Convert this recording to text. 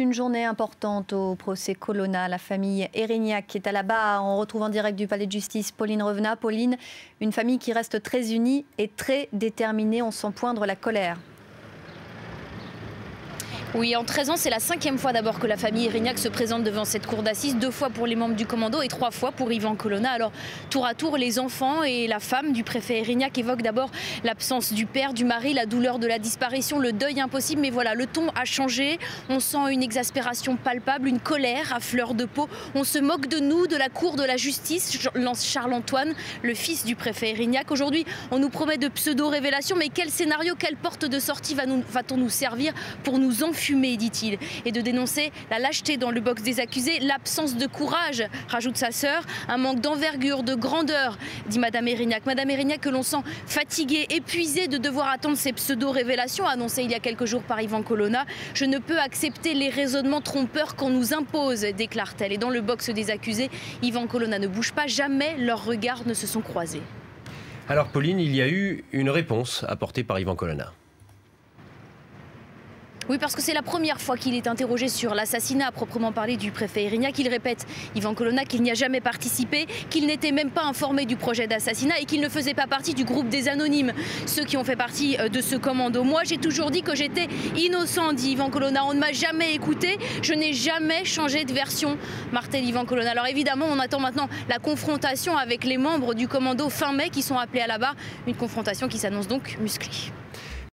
une journée importante au procès Colonna. La famille Erignac qui est à la barre. On retrouve en direct du palais de justice Pauline Revenat. Pauline, une famille qui reste très unie et très déterminée. On sent poindre la colère. Oui, en 13 ans, c'est la 5e fois d'abord que la famille Erignac se présente devant cette cour d'assises, 2 fois pour les membres du commando et 3 fois pour Yvan Colonna. Alors, tour à tour, les enfants et la femme du préfet Erignac évoquent d'abord l'absence du père, du mari, la douleur de la disparition, le deuil impossible. Mais voilà, le ton a changé. On sent une exaspération palpable, une colère à fleur de peau. On se moque de nous, de la cour de la justice, lance Charles-Antoine, le fils du préfet Erignac. Aujourd'hui, on nous promet de pseudo-révélations, mais quel scénario, quelle porte de sortie va-t-on nous servir pour nous enfumer, dit-il, et de dénoncer la lâcheté dans le box des accusés, l'absence de courage, rajoute sa sœur, un manque d'envergure, de grandeur, dit Madame Erignac. Madame Erignac que l'on sent fatiguée, épuisée de devoir attendre ces pseudo-révélations annoncées il y a quelques jours par Yvan Colonna. Je ne peux accepter les raisonnements trompeurs qu'on nous impose, déclare-t-elle. Et dans le box des accusés, Yvan Colonna ne bouge pas, jamais leurs regards ne se sont croisés. Alors Pauline, il y a eu une réponse apportée par Yvan Colonna. Oui, parce que c'est la première fois qu'il est interrogé sur l'assassinat à proprement parler du préfet Erignac. Il répète, Yvan Colonna, qu'il n'y a jamais participé, qu'il n'était même pas informé du projet d'assassinat et qu'il ne faisait pas partie du groupe des anonymes, ceux qui ont fait partie de ce commando. Moi, j'ai toujours dit que j'étais innocent, dit Yvan Colonna. On ne m'a jamais écouté, je n'ai jamais changé de version, martèle Yvan Colonna. Alors évidemment, on attend maintenant la confrontation avec les membres du commando fin mai qui sont appelés à la barre. Une confrontation qui s'annonce donc musclée.